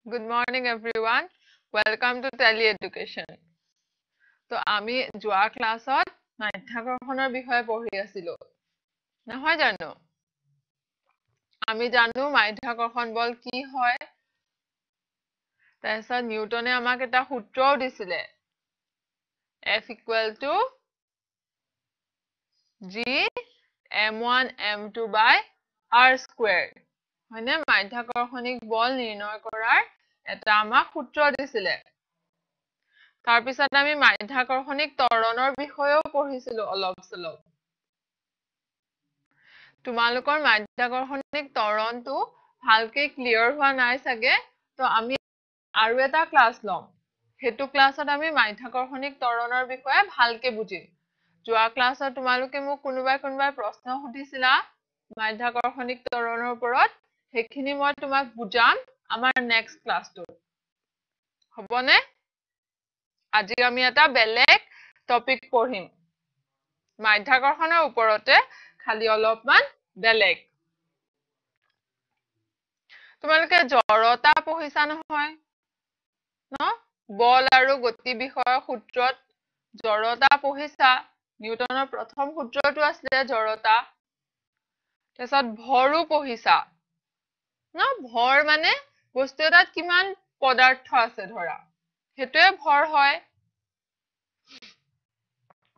Good morning everyone. Welcome to Tally Education. So আমি যোৱা ক্লাছত মাধ্যাকৰ্ষণৰ বিষয়ে পঢ়ি আছিলো। নহয় জানো? আমি জানো মাধ্যাকৰ্ষণ বল কি হয়। তাৰপিছত নিউটনে আমাক এটা সূত্ৰও দিছিলে। F = G m1 m2 by r²। হয়নে? মাধ্যাকৰ্ষণিক বল নিৰ্ণয় কৰাৰ এটা আমাক সূত্ৰ দিছিলে। তাৰ পিছত আমি মাধ্যাকৰ্ষণিক ত্বৰণৰ বিষয়েও পঢ়িছিলো অলপ চলপ। তোমালোকৰ মাধ্যাকৰ্ষণিক ত্বৰণটো ভালকে ক্লিয়াৰ হোৱা নাই চাগে, তো আমি আৰু এটা ক্লাস লম। হেতু ক্লাছত আমি মাধ্যাকৰ্ষণিক ত্বৰণৰ বিষয়ে ভালকে বুজিম। যোৱা ক্লাছত তোমালোকে মোক কোনোবাই প্ৰশ্ন সুধিছিলা মাধ্যাকৰ্ষণিক ত্বৰণৰ ওপৰত, সেইখিনি মই তোমাক বুজাম আমাৰ নেক্সট ক্লাছটোত। হ'বনে? আজি আমি এটা বেলেগ টপিক পঢ়িম। মাধ্যাকৰ্ষণৰ ওপৰতে খালি অলপমান বেলেগ। তোমালোকে জড়তা পঢ়িছা নহয়? ন? বল আৰু গতি বিষয়ৰ সূত্ৰত জড়তা পঢ়িছা। নিউটনৰ প্ৰথম সূত্ৰটো আছিলে জড়তা। তাৰপিছত ভৰো পঢ়িছা। ন? ভৰ মানে বস্তু এটাত কিমান পদাৰ্থ আছে ধৰা। সেইটোৱে ভৰ হয়।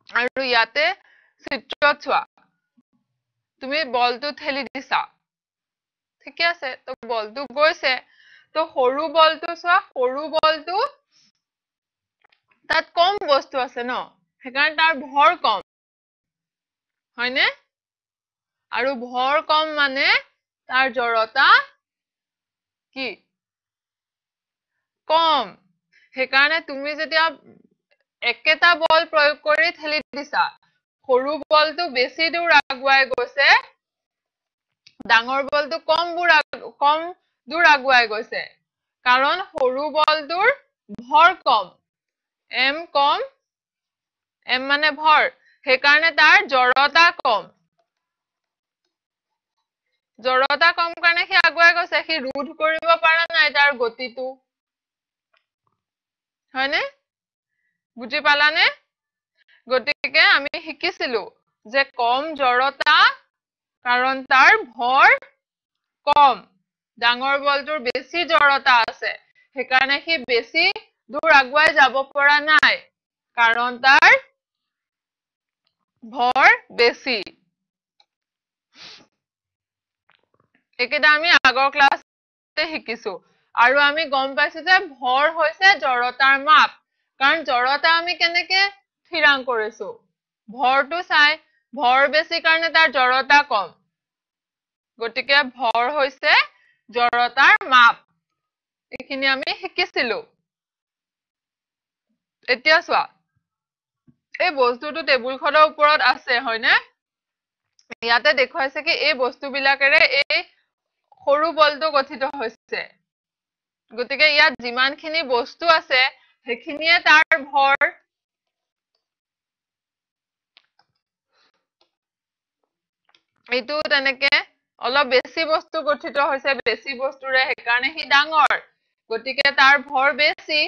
আৰু ইয়াতে চিত্ৰত চোৱা। তুমি বলটো ঠেলি দিছা। ঠিকে আছে, তো বলটো গৈছে। তো সৰু বলটো চোৱা, সৰু বলটো তাত কম বস্তু আছে ন, সেইকাৰণে তাৰ ভৰ কম। হয়নে? আৰু ভৰ কম মানে তাৰ জড়তা কি? কম। সেইকাৰণে তুমি যেতিয়া একেটা বল প্ৰয়োগ কৰি ঠেলি দিছা, সৰু বলটো বেছি দূৰ আগুৱাই গৈছে, ডাঙৰ বলটো কম দূৰ আগুৱাই গৈছে। কাৰণ সৰু বলটোৰ ভৰ কম। M কম, M মানে ভৰ, সেইকাৰণে তাৰ জড়তা কম। জড়তা কম কাৰণে সি আগুৱাই গৈছে, সি ৰোধ কৰিব পৰা নাই তাৰ গতিটো। হয়নে? বুজি পালানে? গতিকে আমি শিকিছিলো যে কম জড়তা কাৰণ তাৰ ভৰ কম। ডাঙৰ বলটোৰ বেছি জড়তা আছে, সেইকাৰণে সি বেছি দূৰ আগুৱাই যাব পৰা নাই, কাৰণ তাৰ ভৰ বেছি। একেটা আমি আগৰ ক্লাছতে শিকিছো। আৰু আমি গম পাইছো যে ভৰ হৈছে জড়তাৰ মাপ। কাৰণ জড়তা আমি কেনেকে থিৰাং কৰিছো? ভৰটো চাই, ভৰ বেছি কাৰণে তাৰ জড়তা কম। গতিকে ভৰ হৈছে জড়তাৰ মাপ। এইখিনি আমি শিকিছিলো। এতিয়া চোৱা, এই বস্তুটো টেবুলখনৰ ওপৰত আছে, হয়নে? ইয়াতে দেখুৱাইছে কি এই বস্তুবিলাকেৰে এই সৰু বলটো গঠিত হৈছে। গতিকে ইয়াত যিমানখিনি বস্তু আছে, সেইখিনিয়ে তাৰ ভৰ। এইটো তেনেকে অলপ বেছি বস্তু গঠিত হৈছে, বেছি বস্তুৰে, সেইকাৰণে সি ডাঙৰ। গতিকে তাৰ ভৰ বেছি।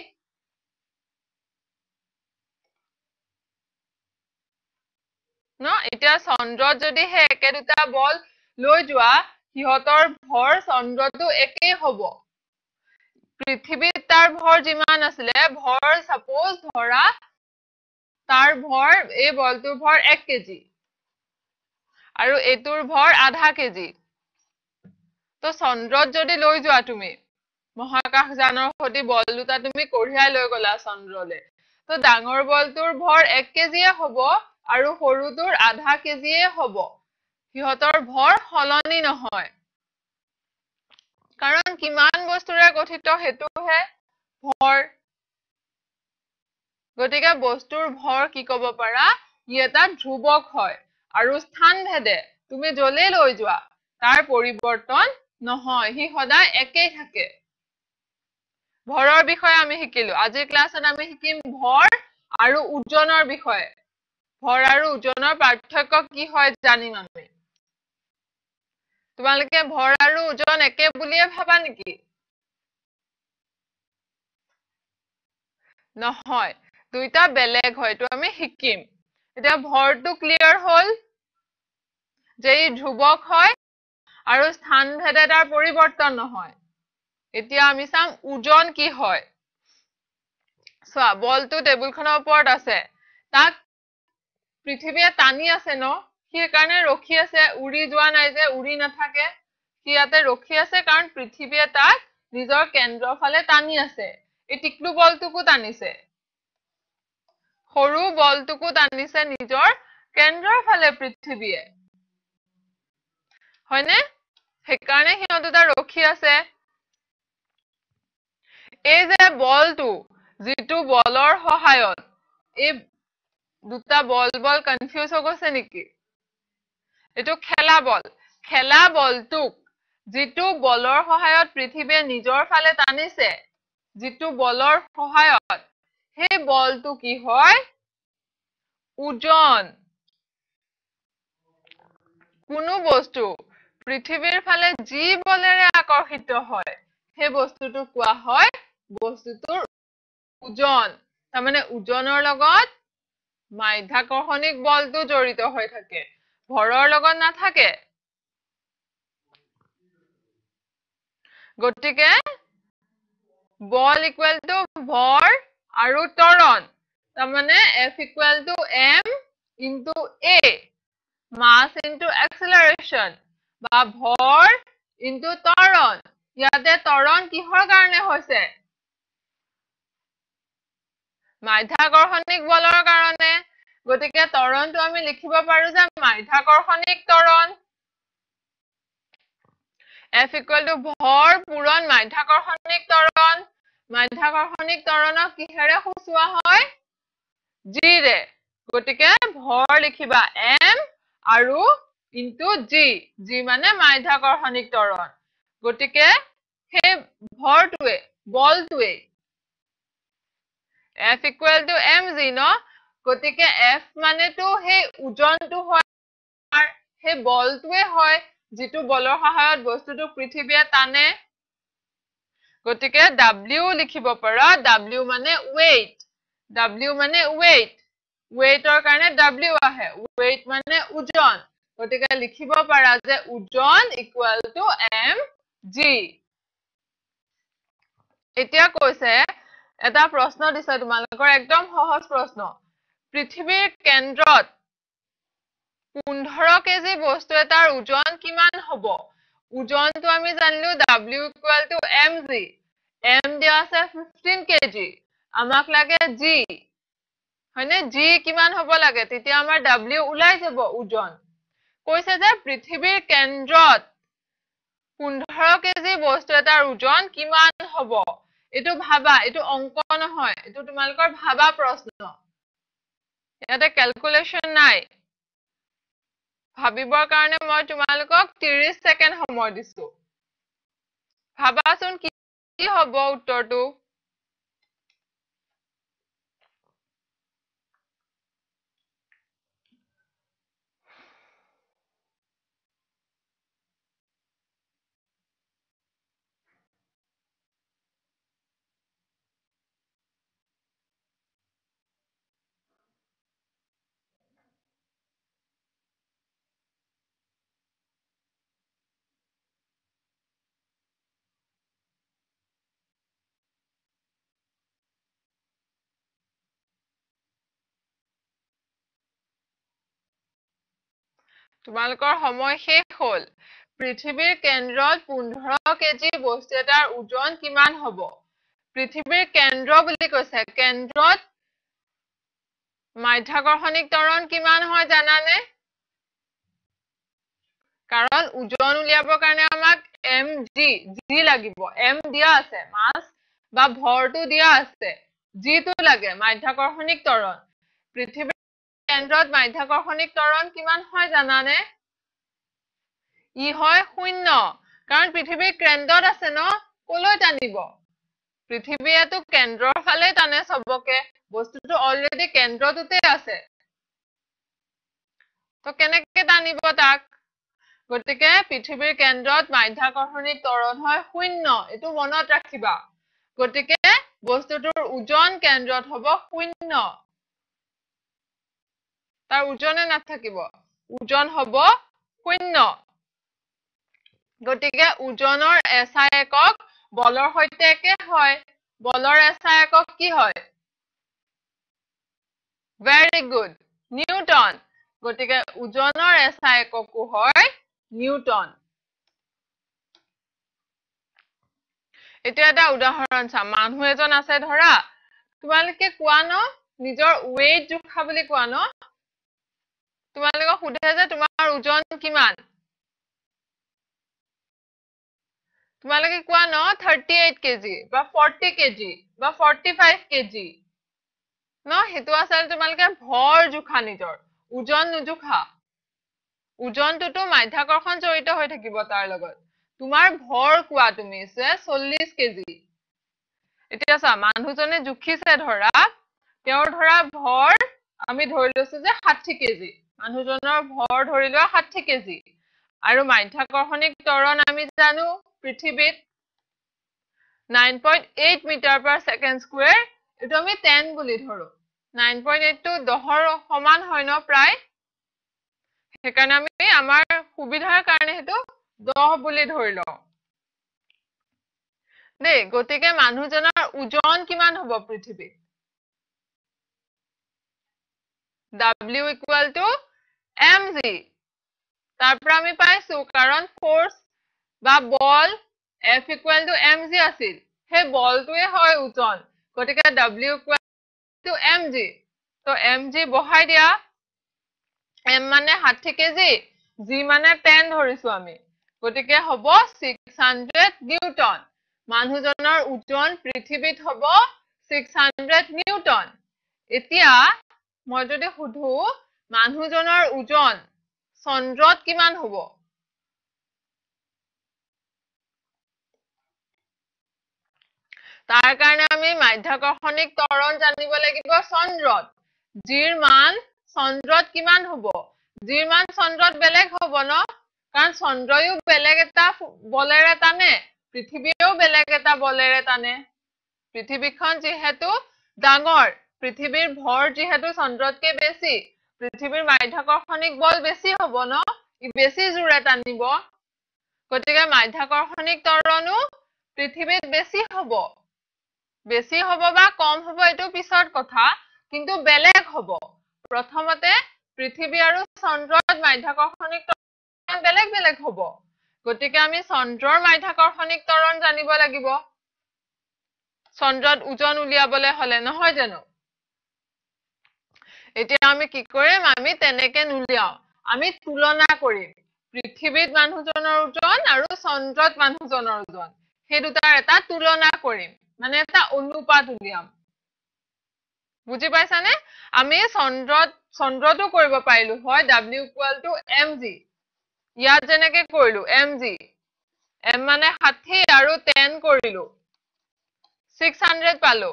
ন? এতিয়া চন্দ্ৰত যদি সেই একে দুটা বল লৈ যোৱা, সিহঁতৰ ভৰ চন্দ্ৰটো একেই হ'ব। পৃথিৱীত তাৰ ভৰ যিমান আছিলে, ভৰ সাপোজ ধৰা তাৰ ভৰ, এই বলটোৰ ভৰ 1 কেজি। আৰু এইটোৰ ভৰ আধা কেজি। তো চন্দ্ৰত যদি লৈ যোৱা তুমি, মহাকাশযানৰ সৈতে বল দুটা তুমি কঢ়িয়াই লৈ গলা চন্দ্ৰলৈ, তো ডাঙৰ বলটোৰ ভৰ 1 কেজিয়ে হ'ব, আৰু সৰুটোৰ আধা কেজিয়ে হ'ব। সিহঁতৰ ভৰ সলনি নহয়। কাৰণ কিমান বস্তুৰে গঠিত সেইটোহে ভৰ। গতিকে বস্তুৰ ভৰ কি ক'ব পাৰা? ই এটা ধ্ৰুৱক হয়। আৰু স্থান ভেদে তুমি য'লেই লৈ যোৱা, তাৰ পৰিৱৰ্তন নহয়, সি সদায় একেই থাকে। ভৰৰ বিষয়ে আমি শিকিলো। আজিৰ ক্লাছত আমি শিকিম ভৰ আৰু ওজনৰ বিষয়ে। ভৰ আৰু ওজনৰ পাৰ্থক্য কি হয় জানিম আমি। তোমালোকে ভৰ আৰু ওজন একে বুলিয়ে ভাবা নেকি? নহয় দুইটা বেলেগ হয় তো আমি শিকিম এটা ভৰটো ক্লিয়াৰ হল যে ই ধ্ৰুৱক হয় আৰু স্থান ভেদে তাৰ পৰিৱৰ্তন নহয় এতিয়া আমি চাম ওজন কি হয় চোৱা বলটো টেবুলখনৰ ওপৰত আছে তাক পৃথিৱীয়ে টানি আছে ন সেই কাৰণে ৰখি আছে উৰি যোৱা নাই যে উৰি নাথাকে সি ইয়াতে ৰখি আছে কাৰণ পৃথিৱীয়ে তাক নিজৰ কেন্দ্ৰৰ ফালে টানি আছে এই টিকলু বলটোকো টানিছে সৰু বলটোকো টানিছে নিজৰ কেন্দ্ৰৰ ফালে পৃথিৱীয়ে হয়নে সেইকাৰণে সিহঁত দুটা ৰখি আছে এই যে বলটো যিটো বলৰ সহায়ত এই দুটা বল কনফিউজ হৈ গৈছে নেকি এটো খেলা বলটোক যিটো বলৰ সহায়ত পৃথিৱীয়ে নিজৰ ফালে টানিছে যিটো বলৰ সহায়ত সেই বলটো কি হয় ওজন কোনো বস্তু পৃথিৱীৰ ফালে যি বলেৰে আকৰ্ষিত হয় সেই বস্তুটো কোৱা হয় বস্তুটোৰ ওজন তাৰমানে ওজনৰ লগত মাধ্যাকৰ্ষণিক বলটো জড়িত হৈ থাকে ভৰৰ লগত নাথাকে গতিকে বল ইকুৱেল টু ভৰ আৰু ত্বৰণ তাৰমানে F equal to m into a mass into acceleration বা ভৰ ইনটু ত্বৰণ ইয়াতে ত্বৰণ কিহৰ কাৰণে হৈছে মাধ্যাকৰ্ষণিক বলৰ কাৰণে গতিকে ত্বৰণটো আমি লিখিব পাৰো যে মাধ্যাকৰ্ষণিক ত্বৰণ F equal to ভৰ পূৰণ মাধ্যাকৰ্ষণিক ত্বৰণক কিহেৰে সূচোৱা হয় g ৰে গতিকে ভৰ লিখিবা m আৰু ইনটু g মানে মাধ্যাকৰ্ষণিক ত্বৰণ গতিকে সেই ভৰটোৱে বলটোৱে F equal to mg ন গতিকে F মানেটো সেই ওজনটো হয় সেই বলটোৱে হয় যিটো বলৰ সহায়ত বস্তুটো পৃথিৱীয়ে টানে গতিকে W লিখিব পাৰা W মানে weighতৰ কাৰণে W আহে weight মানে ওজন গতিকে লিখিব পাৰা যে ওজন ইকুৱেল টু mg এতিয়া কৈছে এটা প্ৰশ্ন দিছে তোমালোকৰ একদম সহজ প্ৰশ্ন পৃথিৱীৰ কেন্দ্ৰত 15 কেজি বস্তু এটাৰ ওজন কিমান হ'ব ওজনটো আমি জানিলো W equal to mg m দিয়া আছে 15 কেজি আমাক লাগে g হয়নে g কিমান হ'ব লাগে তেতিয়া আমাৰ W ওলাই যাব ওজন কৈছে যে পৃথিৱীৰ কেন্দ্ৰত 15 কেজি বস্তু এটাৰ ওজন কিমান হ'ব এটো ভাবা এটো অংক নহয় এটো তোমালোকৰ ভাবা প্ৰশ্ন ইয়াতে ক্যালকুলেশন নাই ভাবিবৰ কাৰণে মই তোমালোকক 30 সেকেন্ড সময় দিছো ভাবাচোন কি হ'ব উত্তৰটো তোমালোকৰ সময় শেষ হ'ল পৃথিৱীৰ কেন্দ্ৰত 15 কেজি বস্তু এটাৰ ওজন কিমান হ'ব পৃথিৱীৰ কেন্দ্ৰ বুলি কৈছে কেন্দ্ৰত মাধ্যাকৰ্ষণিক ত্বৰণ কিমান হয় জানানে কাৰণ ওজন উলিয়াবৰ কাৰণে আমাক mg লাগিব m দিয়া আছে মাছ বা ভৰটো দিয়া আছে g টো লাগে মাধ্যাকৰ্ষণিক ত্বৰণ পৃথিৱীৰ কেন্দ্ৰত মাধ্যাকৰ্ষণিক ত্বৰণ কিমান হয় জানানে ই হয় 0 কাৰণ পৃথিৱীৰ কেন্দ্ৰত আছে ন কলৈ টানিব পৃথিৱীয়েটো কেন্দ্ৰৰ ফালে টানে সবকে বস্তুটো অলৰেডি কেন্দ্ৰটোতে আছে তো কেনেকৈ টানিব তাক গতিকে পৃথিৱীৰ কেন্দ্ৰত মাধ্যাকৰ্ষণিক ত্বৰণ হয় 0 এটো মনত ৰাখিবা গতিকে বস্তুটোৰ ওজন কেন্দ্ৰত হ'ব 0 তাৰ ওজনে নাথাকিব ওজন হ'ব 0 গতিকে ওজনৰ SI একক বলৰ সৈতে একে হয় বলৰ SI একক কি হয় very good নিউটন গতিকে ওজনৰ SI এককো হয় নিউটন এটা এটা উদাহৰণ চা মানুহ এজন আছে ধৰা তোমালোকে কোৱা ন নিজৰ weight জোখা বুলি কোৱা ন তোমালোকে সুধে যে তোমাৰ ওজন কিমান তোমালোকে কোৱা ন 38 কেজি বা 40 কেজি বা 45 কেজি ন হেতু আছিল তোমালোকে ভৰ জোখা নিজৰ ওজন নুজোখা ওজনটো মাধ্যাকৰ্ষণ জড়িত হৈ থাকিব তাৰ লগত তোমাৰ ভৰ কোৱা তুমি যে 40 কেজি এতিয়া চা মানুহজনে জুখিছে ধৰা তেওঁৰ ধৰা ভৰ আমি ধৰি লৈছো যে 60 কেজি মানুহজনৰ ভৰ ধৰি লোৱা 60 কেজি আৰু মাধ্যাকৰ্ষণিক ত্বৰণ আমি জানো পৃথিৱীত 9.8 মিটাৰ পাৰ সেকেন্ড স্কয়াৰ এটো আমি 10 বুলি ধৰো 9.8 টো 10ৰ সমান হয় ন প্ৰায় সেইকাৰণে আমি আমাৰ সুবিধাৰ কাৰণে হেতু 10 বুলি ধৰি লওঁ দেই গতিকে মানুহজনৰ ওজন কিমান হ'ব পৃথিৱীত W equal to mg তাৰ পৰা আমি পাইছো কাৰণ ফোৰ্স বা বল F equal to mg আছিল হে বলটোৱে হয় ওজন গতিকে W equal to mg তো mg বহাই দিয়া m মানে 60 কেজি g মানে 10 ধৰিছো আমি গতিকে হ'ব 600 নিউটন মানুহজনৰ ওজন পৃথিৱীত হ'ব 600 নিউটন এতিয়া মই যদি সুধু মানুহজনৰ ওজন চন্দ্ৰত কিমান হ'ব তাৰ কাৰণে আমি মাধ্যাকৰ্ষণিক ত্বৰণ জানিব লাগিব চন্দ্ৰত জিৰ মান চন্দ্ৰত কিমান হ'ব জিৰ মান চন্দ্ৰত বেলেগ হ'ব ন কাৰণ চন্দ্ৰয়ো বেলেগ এটা বলেৰে টানে পৃথিৱীও বেলেগ এটা বলেৰে টানে পৃথিৱীখন যেহেতু ডাঙৰ পৃথিৱীৰ ভৰ যেহেতু চন্দ্ৰতকৈ বেছি পৃথিৱীৰ মাধ্যাকৰ্ষণিক বল বেছি হ'ব ন ই বেছি জোৰে টানিব গতিকে মাধ্যাকৰ্ষণিক ত্বৰণো পৃথিৱীত বেছি হ'ব বা কম হ'ব এটো পিছৰ কথা কিন্তু বেলেগ হ'ব প্ৰথমতে পৃথিৱী আৰু চন্দ্ৰত মাধ্যাকৰ্ষণিক ত্বৰণ বেলেগ হ'ব গতিকে আমি চন্দ্ৰৰ মাধ্যাকৰ্ষণিক ত্বৰণ জানিব লাগিব চন্দ্ৰত ওজন উলিয়াবলে হলে নহয় জানো এতিয়া আমি কি কৰিম আমি তেনেকে নুলিয়াও আমি তুলনা কৰিম পৃথিৱীত মানুহজনৰ ওজন আৰু চন্দ্ৰত মানুহজনৰ ওজন সেই দুটাৰ এটা তুলনা কৰিম মানে এটা অনুপাত উলিয়াম বুজি পাইছানে আমি চন্দ্ৰটো কৰিব পাৰিলো হয় W equal to mg ইয়াত যেনেকে কৰিলো mg m মানে 60 আৰু 10 কৰিলো 600 পালো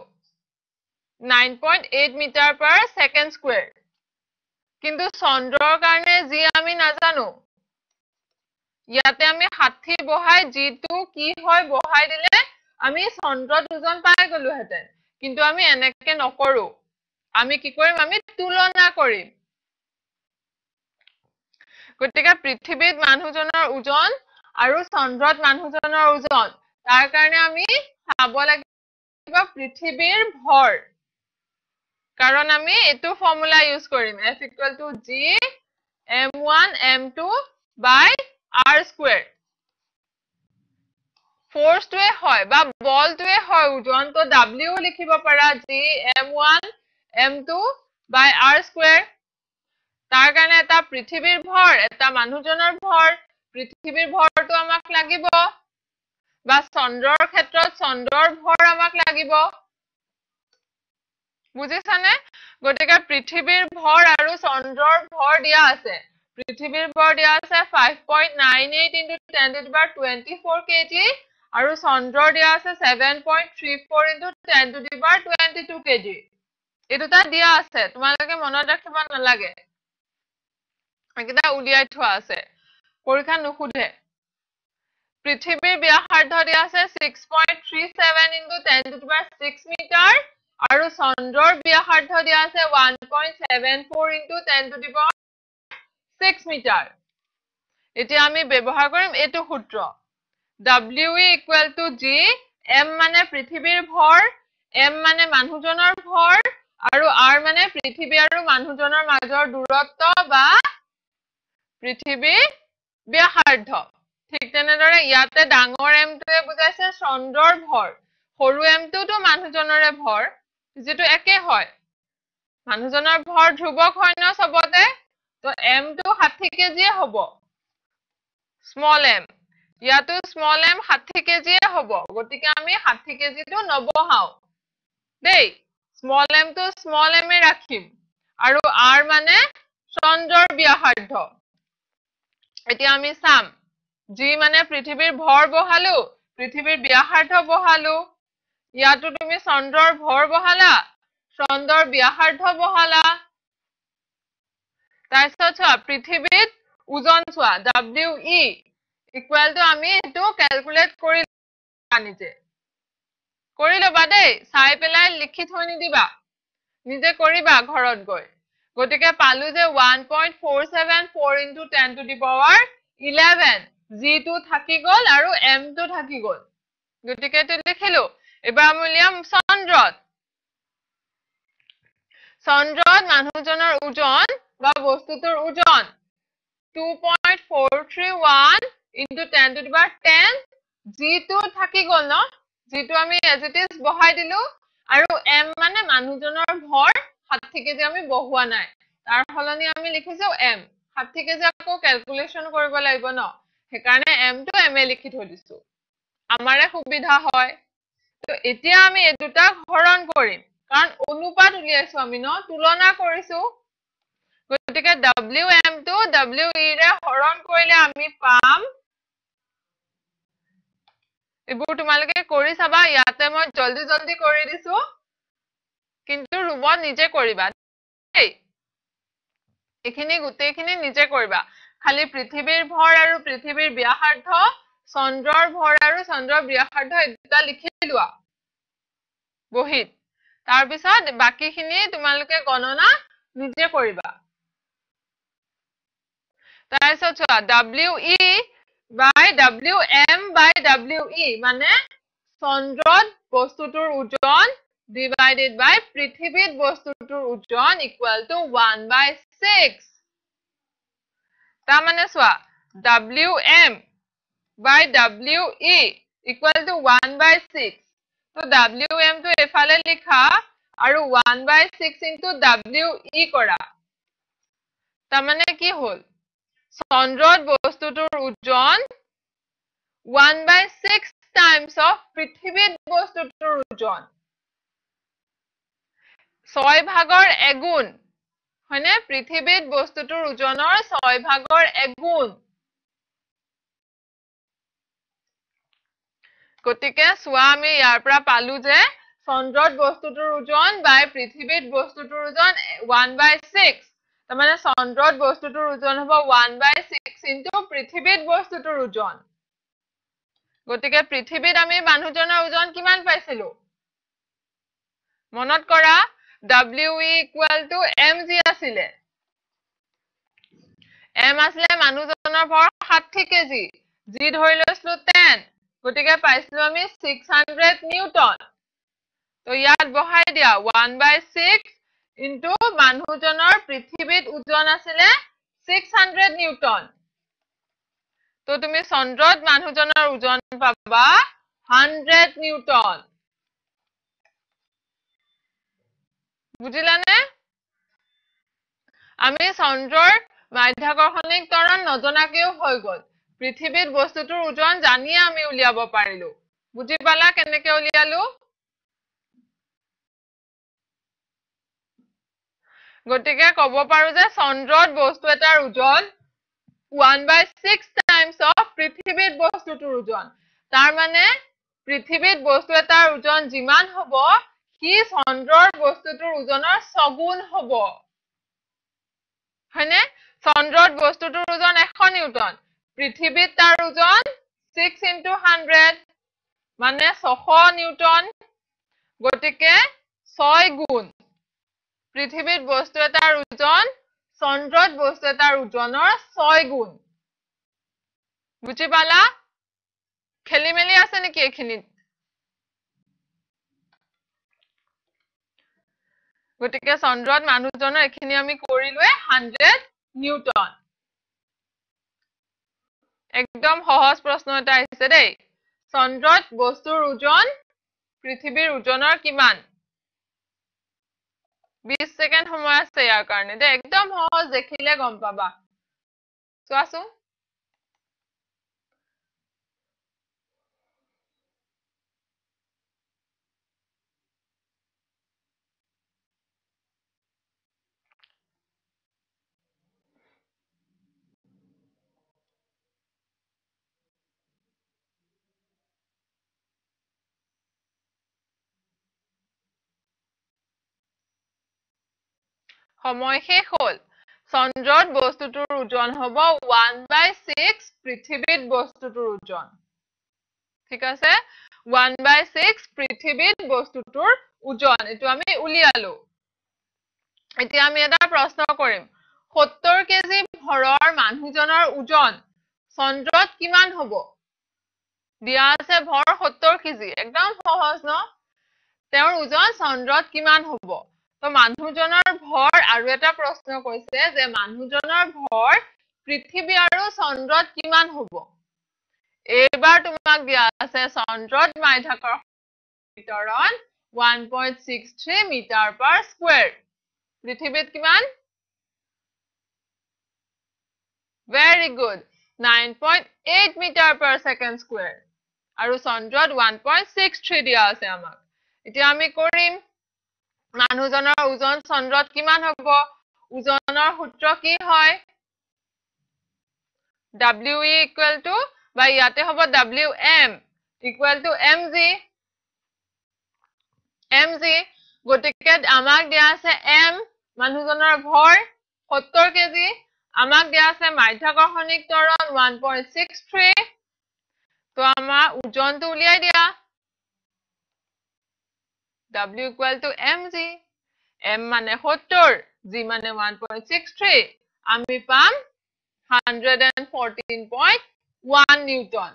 9.8 মিটাৰ পাৰ সেকেন্ড স্কয়াৰ কিন্তু চন্দ্ৰৰ কাৰণে যি আমি নাজানো ইয়াতে আমি 60 বহাই জিটো কি হয় বহাই দিলে আমি চন্দ্ৰত ওজন পাই গলো হেতেন কিন্তু আমি এনেকে নকৰো আমি কি কৰিম আমি তুলনা কৰিম গতিকে পৃথিৱীত মানুহজনৰ ওজন আৰু চন্দ্ৰত মানুহজনৰ ওজন তাৰ কাৰণে আমি চাব লাগিব পৃথিৱীৰ ভৰ কাৰণ আমি এটো ফৰ্মুলা ইউজ কৰিম F equal to G m1 m2 by r square ফোৰ্সটোৱে হয় বা বলটোৱে হয় ওজন তো W লিখিব পাৰা G m1 m2 by r square তাৰ কাৰণে এটা পৃথিৱীৰ ভৰ এটা মানুহজনৰ ভৰ পৃথিৱীৰ ভৰটো আমাক লাগিব বা চন্দ্ৰৰ ক্ষেত্ৰত চন্দ্ৰৰ ভৰ আমাক লাগিব বুজিছানে গতিকে পৃথিৱীৰ ভৰ আৰু চন্দ্ৰৰ ভৰ দিয়া আছে পৃথিৱীৰ ভৰ দিয়া আছে 5.98 into 10 to the power 24 kg আৰু চন্দ্ৰৰ দিয়া আছে 7.34 into 10 to the power 22 kg এই দুটা দিয়া আছে তোমালোকে মনত ৰাখিব নালাগে এটা উলিয়াই থোৱা আছে পৰীক্ষা নুখুধে পৃথিৱীৰ ব্যাসাৰ্ধ দিয়া আছে 6.37 into 10 to the power 6 metre আৰু চন্দ্ৰৰ ব্যাসাৰ্ধ দিয়া আছে 1.74 into 10 to the power 6 metre এতিয়া আমি ব্যৱহাৰ কৰিম এটো সূত্ৰ WE equal to G M মানে পৃথিৱীৰ ভৰ M মানে মানুহজনৰ ভৰ আৰু R মানে পৃথিৱী আৰু মানুহজনৰ মাজৰ দূৰত্ব বা পৃথিৱীৰ ব্যাসাৰ্ধ ঠিক তেনেদৰে ইয়াতে ডাঙৰ M টোৱে বুজাইছে চন্দ্ৰৰ ভৰ সৰু M টোটো মানুহজনৰে ভৰ যেটো একে হয় মানুহজনৰ ভৰ ধ্ৰুৱক হয় ন সবতে তো M টো 60 কেজি হ'ব স্মল m ইয়াতো স্মল m 60 কেজি হ'ব গতিকে আমি 60 কেজি টো নবহাও দেই স্মল m টো স্মল m এ ৰাখিম আৰু r মানে চন্দ্ৰৰ ব্যাসাৰ্ধ এতিয়া আমি চাম g মানে পৃথিৱীৰ ভৰ বহালো পৃথিৱীৰ ব্যাসাৰ্ধ বহালো ইয়াতো তুমি চন্দ্ৰৰ ভৰ বহালা চন্দ্ৰৰ ব্যাসাৰ্ধ বহালা তাৰপিছত পৃথিৱীত ওজন চোৱা WE equal to আমি এটো ক্যালকুলেট কৰি আনিছে কৰি লবা দেই চাই পেলাই লিখি থৈ নিদিবা নিজে কৰিবা ঘৰত গৈ গতিকে পালো যে 1.474 into 10 to the power 11 G2 থাকি গল আৰু M2 থাকি গল গতিকে এটো লিখিলো এবাৰ আমি লিয়াম চন্দ্ৰত মানুহজনৰ ওজন বা বস্তুটোৰ ওজন 2.431 into 10 to the power 10 G2 থাকি গল ন G2 আমি as it is বহাই দিলো আৰু M মানে মানুহজনৰ ভৰ 60 কেজি আমি বহুৱা নাই তাৰ ফলনি আমি লিখিছো M 60 কেজি আকৌ ক্যালকুলেশন কৰিব লাগিব ন হেকাৰণে M টো M এ লিখি থৈ দিছো আমাৰে সুবিধা হয় তো এতিয়া আমি এই দুটা হৰণ কৰিম কাৰণ অনুপাত উলিয়াইছো আমি ন তুলনা কৰিছো গতিকে WM টো WE ৰে হৰণ কৰিলে আমি পাম এবোৰ তোমালোকে কৰি চাবা ইয়াতে মই জলদি কৰি দিছো কিন্তু ৰুমত নিজে কৰিবা এই এখিনি গুটেইখিনি নিজে কৰিবা খালি পৃথিৱীৰ ভৰ আৰু পৃথিৱীৰ ব্যাসাৰ্ধ চন্দ্ৰৰ ভৰ আৰু চন্দ্ৰৰ ব্যাসাৰ্ধ এটা লিখি লোৱা বহিত তাৰ পিছত বাকিখিনি তোমালোকে গণনা নিজে কৰিবা তাৰপিছত চোৱা WE by WM by WE মানে চন্দ্ৰত বস্তুটোৰ ওজন divided by পৃথিৱীত বস্তুটোৰ ওজন equal to 1/6 তাৰ মানে চোৱা WM by WE equal to 1/6 তো WM টো এফালে লিখা আৰু 1/6 into WE কৰা তাৰ মানে কি হ'ল চন্দ্ৰত বস্তুটোৰ ওজন 1/6 times of পৃথিৱীত বস্তুটোৰ ওজন 6 ভাগৰ এগুণ হয়নে পৃথিৱীত বস্তুটোৰ ওজনৰ 6 ভাগৰ এগুণ গতিকে চোৱা আমি ইয়াৰ পৰা পালো যে চন্দ্ৰত বস্তুটোৰ ওজন বাই পৃথিৱীত বস্তুটোৰ ওজন 1/6 তাৰ মানে চন্দ্ৰত বস্তুটোৰ ওজন হ'ব 1/6 into পৃথিৱীত বস্তুটোৰ ওজন গতিকে পৃথিৱীত আমি মানুহজনৰ ওজন কিমান পাইছিলো মনত কৰা WE equal to mg আছিলে m আসলে মানুহজনৰ ভৰ 60 কেজি g ধৰি লৈছিলো 10 গতিকে পাইছিলো আমি 600 নিউটন তো ইয়াত বহাই দিয়া 1/6 into মানুহজনৰ পৃথিৱীত ওজন আছিলে 600 নিউটন তো তুমি চন্দ্ৰত মানুহজনৰ ওজন পাবা 100 নিউটন বুজিলানে আমি চন্দ্ৰৰ মাধ্যাকৰ্ষণিক ত্বৰণ নজনাকেও হৈ গল পৃথিৱীত বস্তুটোৰ ওজন জানিয়ে আমি উলিয়াব পাৰিলো বুজি পালা কেনেকৈ উলিয়ালো গতিকে ক'ব পাৰো যে চন্দ্ৰত বস্তু এটাৰ ওজন 1/6 times of পৃথিৱীত বস্তুটোৰ ওজন তাৰ মানে পৃথিৱীত বস্তু এটাৰ ওজন যিমান হ'ব কি চন্দ্ৰৰ বস্তুটোৰ ওজনৰ ছগুণ হ'ব হয়নে চন্দ্ৰত বস্তুটোৰ ওজন 100 নিউটন পৃথিৱীত তাৰ ওজন 6 into 100 মানে 600 নিউটন গতিকে 6 গুণ পৃথিৱীত বস্তু এটাৰ ওজন চন্দ্ৰত বস্তু এটাৰ ওজনৰ 6 গুণ বুজি পালা খেলি মেলি আছে নেকি এখিনিত গতিকে চন্দ্ৰত মানুহজনৰ এখিনি আমি কৰিলোৱে 100 নিউটন একদম সহজ প্ৰশ্ন এটা আহিছে দেই চন্দ্ৰত বস্তুৰ ওজন পৃথিৱীৰ ওজনৰ কিমান 20 সেকেন্ড সময় আছে ইয়াৰ কাৰণে দে একদম সহজ দেখিলে গম পাবা চোৱাচোন সময় শেষ হল চন্দ্ৰত বস্তুটোৰ ওজন হ'ব 1/6 পৃথিৱীত বস্তুটোৰ ওজন ঠিক আছে 1/6 পৃথিৱীত বস্তুটোৰ ওজন এটো আমি উলিয়ালো এতিয়া আমি এটা প্ৰশ্ন কৰিম 70 কেজি ভৰৰ মানুহজনৰ ওজন চন্দ্ৰত কিমান হ'ব দিয়া আছে ভৰ 70 কেজি একদম সহজ ন তেওঁৰ ওজন চন্দ্ৰত কিমান হ'ব তো মানুহজনৰ ভৰ আৰু এটা প্ৰশ্ন কৈছে যে মানুহজনৰ ভৰ পৃথিৱী আৰু চন্দ্ৰত কিমান হ'ব এইবাৰ তোমাক দিয়া আছে চন্দ্ৰত মাইথাকৰ বিতৰণ 1.63 মিটাৰ পাৰ স্কয়াৰ পৃথিৱীত কিমান very good 9.8 metre per second square আৰু চন্দ্ৰত 1.63 দিয়া আছে আমাক এতিয়া আমি কৰিম মানুহজনৰ ওজন চন্দ্ৰত কিমান হ'ব ওজনৰ সূত্ৰ কি হয় WE equal to বা ইয়াতে হ'ব WM equal to mg গতিকে আমাক দিয়া আছে m মানুহজনৰ ভৰ 70 কেজি আমাক দিয়া আছে মাধ্যাকৰ্ষণিক ত্বৰণ 1.63 তো আমাৰ ওজনটো উলিয়াই দিয়া W equal to mg m মানে 70 g মানে 1.63 আমি পাম 114.1 নিউটন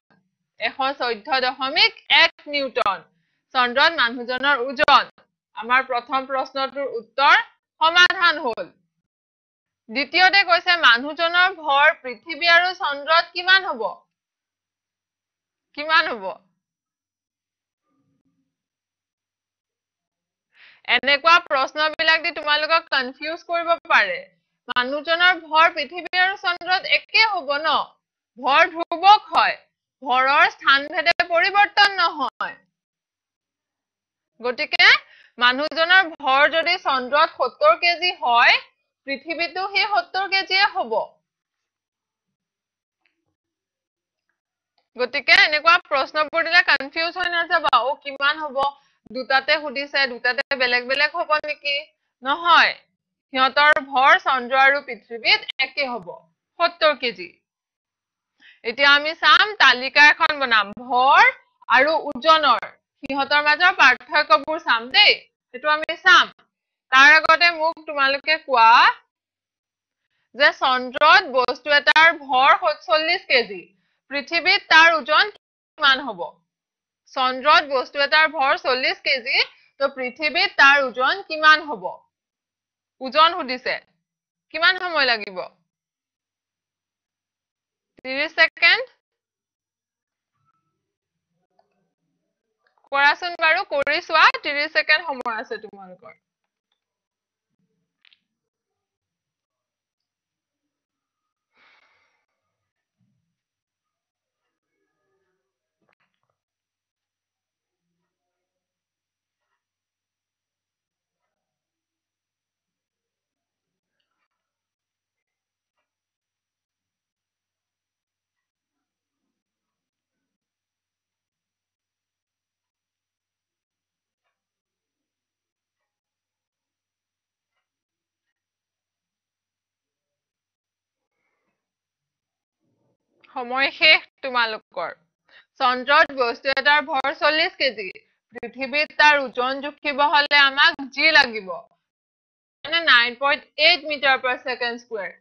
114.1 নিউটন চন্দ্ৰত মানুহজনৰ ওজন আমাৰ প্ৰথম প্ৰশ্নটোৰ উত্তৰ সমাধান হ'ল দ্বিতীয়তে কৈছে মানুহজনৰ ভৰ পৃথিৱী আৰু চন্দ্ৰত কিমান হ'ব এনেকুৱা প্ৰশ্নবিলাক দি তোমালোকক কনফিউজ কৰিব পাৰে মানুহজনৰ ভৰ পৃথিৱী আৰু চন্দ্ৰত একে হ'ব ন ভৰ ধ্ৰুৱক হয় ভৰৰ স্থানভেদে পৰিৱৰ্তন নহয় গতিকে মানুহজনৰ ভৰ যদি চন্দ্ৰত 70 কেজি হয় পৃথিৱীতো হে 70 কেজিয়ে হ'ব গতিকে এনেকুৱা প্ৰশ্নবোৰ দিলে কনফিউজ হৈ নাযাবা ও কিমান হ'ব দুটাতে সুধিছে দুটাতে বেলেগ বেলেগ হ'ব নেকি নহয় সিহঁতৰ ভৰ চন্দ্ৰ আৰু পৃথিৱীত একে হ'ব 70 কেজি এতিয়া আমি চাম তালিকা এখন বনাম ভৰ আৰু ওজনৰ সিহঁতৰ মাজৰ পাৰ্থক্যবোৰ চাম দেই এটো আমি চাম তাৰ আগতে মোক তোমালোকে কোৱা যে চন্দ্ৰত বস্তু এটাৰ ভৰ 40 কেজি পৃথিৱীত তাৰ ওজন কিমান হ'ব চন্দ্ৰত বস্তু এটাৰ ভৰ 40 কেজি তো পৃথিৱীত তাৰ ওজন কিমান হ'ব ওজন সুধিছে কিমান সময় লাগিব 30 সেকেন্ড কৰাচোন বাৰু কৰি চোৱা 30 সেকেন্ড সময় আছে তোমালোকৰ সময় শেষ তোমালোকৰ চন্দ্ৰত বস্তু এটাৰ ভৰ 40 কেজি পৃথিৱীত তাৰ ওজন জুখিব হলে আমাক g লাগিব মানে 9.8 মিটাৰ পাৰ সেকেন্ড স্কয়াৰ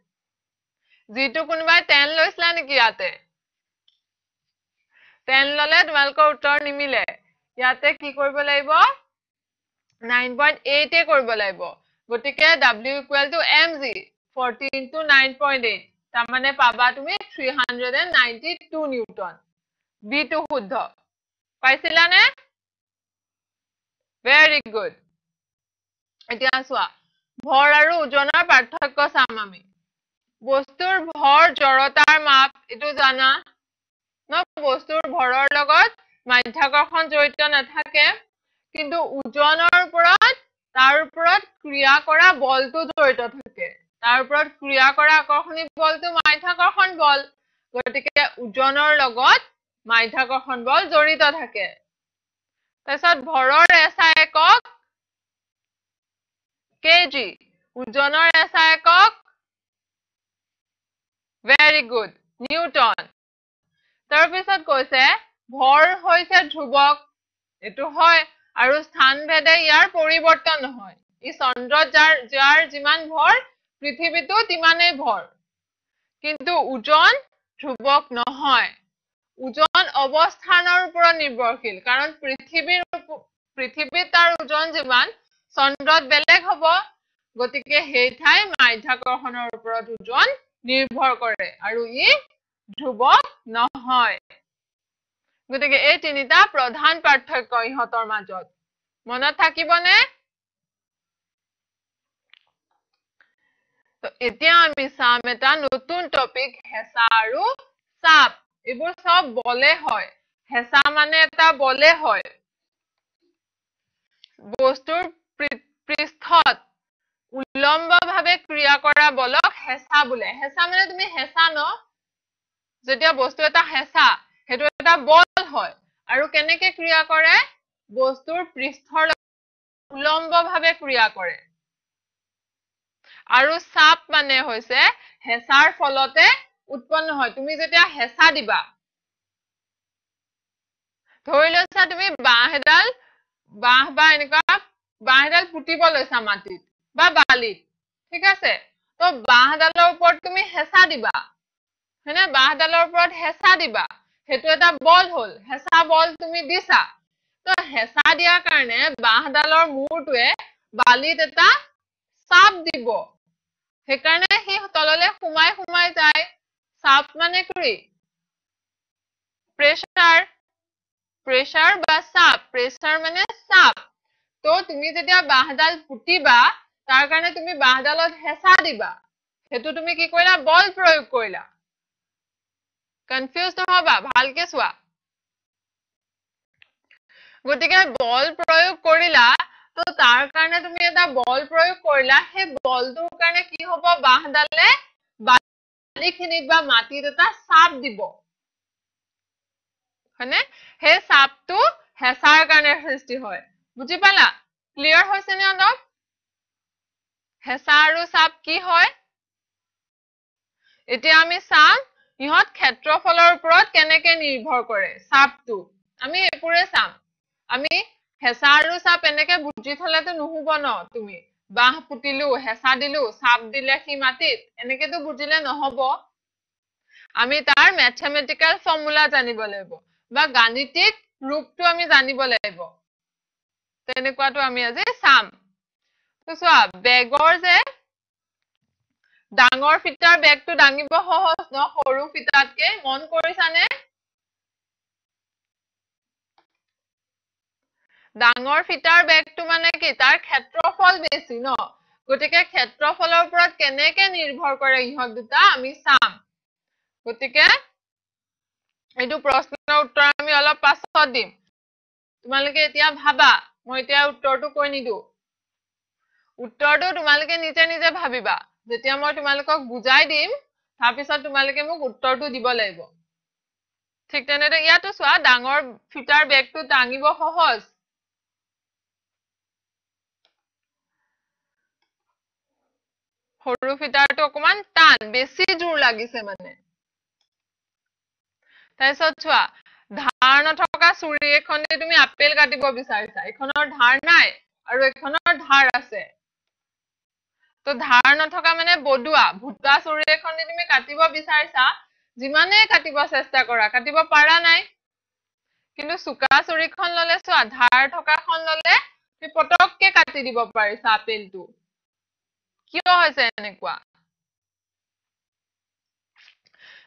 জিটো কোনোবাই 10 লৈছলা নেকি ইয়াতে 10 ললে তোমালোকৰ উত্তৰ নিমিলে ইয়াতে কি কৰিব লাগিব 9.8 এ কৰিব লাগিব গতিকে w mg 14 into 9.8 তাৰ মানে পাবা তুমি 392 নিউটন b টো শুদ্ধ পাইছিলা নে ভেৰি গুড এতিয়া চোৱা ভৰ আৰু ওজনৰ পাৰ্থক্য চাম আমি বস্তুৰ ভৰ জড়তাৰ মাপ এটো জানা ন বস্তুৰ ভৰৰ লগত মাধ্যাকৰ্ষণ জড়িত নাথাকে কিন্তু ওজনৰ ওপৰত তাৰ ওপৰত ক্ৰিয়া কৰা বলটো জড়িত থাকে তাৰ ওপৰত ক্ৰিয়া কৰা আকৰ্ষণী বলটো মাধ্যাকৰ্ষণ বল গতিকে ওজনৰ লগত মাধ্যাকৰ্ষণ বল জড়িত থাকে তাৰছত ভৰৰ এসা একক কেজি ওজনৰ এসা একক ভেৰি গুড নিউটন তাৰ পিছত কৈছে ভৰ হৈছে ধ্ৰুৱক এটো হয় আৰু স্থান ভেদে ইয়াৰ পৰিৱৰ্তন নহয় ই চন্দ্ৰত যাৰ যিমান ভৰ পৃথিৱীতো তিমানেই ভৰ কিন্তু ওজন ধ্ৰুৱক নহয় ওজন অৱস্থানৰ ওপৰত নিৰ্ভৰশীল কাৰণ পৃথিৱীত তাৰ ওজন যিমান চন্দ্ৰত বেলেগ হ'ব গতিকে হেই ঠাই মাধ্যাকৰ্ষণৰ ওপৰত ওজন নিৰ্ভৰ কৰে আৰু ই ধ্ৰুৱক নহয় গতিকে এই তিনিটা প্ৰধান পাৰ্থক্য ইহতৰ মাজত মনত থাকিবনে তো এতিয়া আমি চাম এটা নতুন টপিক হেঁচা আৰু চাপ এইবোৰ সব বলে হয় হেঁচা মানে এটা বলে হয় বস্তুৰ পৃষ্ঠত উলম্বভাৱে ক্ৰিয়া কৰা বলক হেঁচা বোলে হেঁচা মানে তুমি হেঁচা ন যেতিয়া বস্তু এটা হেঁচা হেতু এটা বল হয় আৰু কেনেকে ক্ৰিয়া কৰে বস্তুৰ পৃষ্ঠৰ উলম্বভাৱে ক্ৰিয়া কৰে আৰু চাপ মানে হৈছে হেঁচাৰ ফলতে উৎপন্ন হয় তুমি যেতিয়া হেঁচা দিবা ধৰি লৈছা তুমি বাঁহ বা এনেকুৱা বাঁহ এডাল পুতিব লৈছা মাটিত বা বালিত ঠিক আছে তো বাঁহডালৰ ওপৰত তুমি হেঁচা দিবা হয়নে বাঁহডালৰ ওপৰত হেঁচা দিবা হেতু এটা বল হল হেঁচা বল তুমি দিছা তো হেঁচা দিয়াৰ কাৰণে বাঁহডালৰ মূৰটোৱে বালিত এটা চাপ দিব সেইকাৰণে হি তললে সোমাই যায় চাপ মানে কি প্ৰেছাৰ বা চাপ প্ৰেছাৰ মানে চাপ তো তুমি যেতিয়া বাঁহডাল পুতিবা তাৰ কাৰণে তুমি বাঁহডালত হেঁচা দিবা হেতু তুমি কি কৰিলা বল প্ৰয়োগ কৰিলা কনফিউজ নহবা ভালকে চোৱা গতিকে বল প্ৰয়োগ কৰিলা তো তাৰ কাৰণে তুমি এটা বল প্ৰয়োগ কৰিলা সেই বলটোৰ কাৰণে কি হ'ব বাঁহডালে বালিখিনিত বা মাটিত এটা চাপ দিব হয়নে সেই চাপটো হেঁচাৰ কাৰণে সৃষ্টি হয় বুজি পালা ক্লিয়াৰ হৈছে নে অলপ হেঁচা আৰু চাপ কি হয় এতিয়া আমি চাম ইহত ক্ষেত্ৰফলৰ ওপৰত কেনেকে নিৰ্ভৰ কৰে চাপটো আমি এপুৰে চাম আমি হেঁচা আৰু চাপ এনেকে বুজি থলেতো নহব ন তুমি বাঁহ পুতিলো হেঁচা দিলো চাপ দিলে সি মাটিত এনেকেতো বুজিলে নহব আমি তাৰ ম্যাথমেটিক্যাল ফৰ্মুলা জানিব লাগিব বা গাণিতিক ৰূপটো আমি জানিব লাগিব তেনেকুৱাটো আমি আজি চাম তো চোৱা বেগৰ যে ডাঙৰ ফিটাৰ বেগটো দাঙিব সহজ ন সৰু ফিটাতকে মন কৰিছানে ডাঙৰ ফিটাৰ বেগটো মানে কি তাৰ ক্ষেত্ৰফল বেছি ন গতিকে ক্ষেত্ৰফলৰ ওপৰত কেনেকে নিৰ্ভৰ কৰে ইহত দুটা আমি চাম গতিকে এইটো প্ৰশ্নৰ উত্তৰ আমি অলপ পাছত দিম তোমালোকে এতিয়া ভাবা মই এতিয়া উত্তৰটো কৈ নিদু উত্তৰটো তোমালোকে নিজে ভাবিবা যেতিয়া মই তোমালোকক বুজাই দিম তাৰ পিছত তোমালোকে মোক উত্তৰটো দিব লাগিব ঠিক তেনেদৰে ইয়াতো চোৱা ডাঙৰ ফিটাৰ বেগটো দাঙিব সহজ সৰু ফিটাৰটো অকমান টান বেছি জোৰ লাগিছে মানে তাৰপিছত চোৱা ধাৰ নথকা চুৰি এখনে তুমি আপেল কাটিব বিচাৰিছা এখনৰ ধাৰ নাই আৰু এখনৰ ধাৰ আছে তো ধাৰ নথকা মানে বডুৱা ভুটা চুৰি এখনে তুমি কাটিব বিচাৰিছা যিমানে কাটিব চেষ্টা কৰা কাটিব পাৰা নাই কিন্তু সুকা চুৰিখন ললে চোৱা ধাৰ থকাখন ললে তুমি পটককে কাটি দিব পাৰিছা আপেলটো কিয় হৈছে এনেকুৱা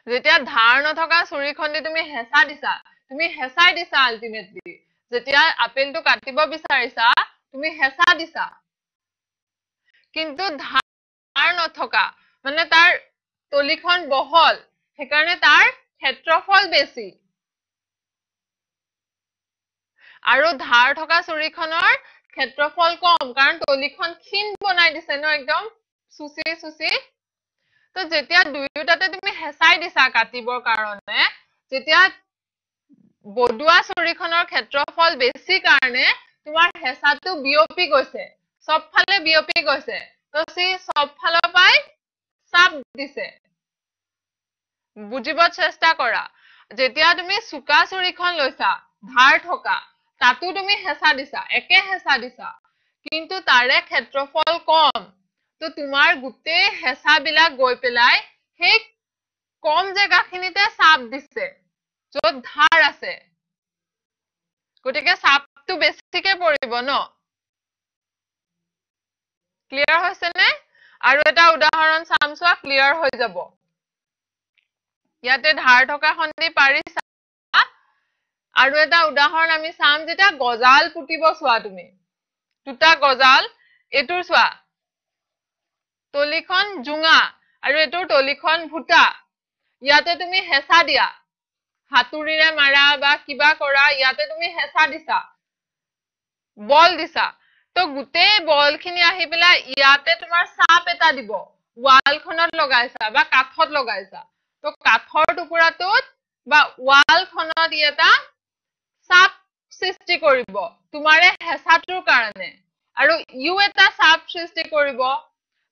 যেতিয়া ধাৰ নথকা চুৰিখনে তুমি হেঁচা দিছা তুমি হেঁচাই দিছা আলটিমেটলি যেতিয়া আপেলটো কাটিব বিচাৰিছা তুমি হেঁচা দিছা কিন্তু ধাৰ নথকা মানে তাৰ তলিখন বহল সেইকাৰণে তাৰ ক্ষেত্ৰফল বেছি আৰু ধাৰ থকা চুৰিখনৰ ক্ষেত্ৰফল কম কাৰণ তলিখন ক্ষীণ বনাই দিছে ন একদম সুচি তো যেতিয়া দুয়োটাতে তুমি হেঁচাই দিছা কাটিবৰ কাৰণে যেতিয়া বডুৱা চুৰিখনৰ ক্ষেত্ৰফল বেছি কাৰণে তোমাৰ হেঁচাটো বিয়পি গৈছে সবফালে বিয়পি গৈছে তো সি সবফালৰ পাই চাপ দিছে বুজিব চেষ্টা কৰা যেতিয়া তুমি সুকা চুৰিখন লৈছা ধাৰ থকা তাতো তুমি হেঁচা দিছা একে হেঁচা দিছা কিন্তু তাৰে ক্ষেত্ৰফল কম তো তোমাৰ গোটেই হেঁচা বিলাক গৈ পেলাই সেই কম জেগাখিনিতে চাপ দিছে য'ত ধাৰ আছে গতিকে চাপটো বেছিকে পৰিব ন ক্লিয়াৰ হৈছে নে আৰু এটা উদাহৰণ চাম চোৱা ক্লিয়াৰ হৈ যাব ইয়াতে ধাৰ থকা খন্দি পাৰিছা আৰু এটা উদাহৰণ আমি চাম যেতিয়া গজাল পুতিব চোৱা তুমি দুটা গজাল এটোৰ চোৱা তলিখন জুঙা আৰু এটোৰ তলিখন ভুটা ইয়াতে তুমি হেঁচা দিয়া হাতুৰিৰে মাৰা বা কিবা কৰা ইয়াতে তুমি হেঁচা দিছা বল দিছা তো গোটেই বলখিনি আহি পেলাই ইয়াতে তোমাৰ চাপ এটা দিব ওয়ালখনত লগাইছা বা কাঠত লগাইছা তো কাঠৰ টুকুৰাটোত বা ওয়ালখনত এটা চাপ সৃষ্টি কৰিব তোমাৰে হেঁচাটোৰ কাৰণে আৰু ইউ এটা চাপ সৃষ্টি কৰিব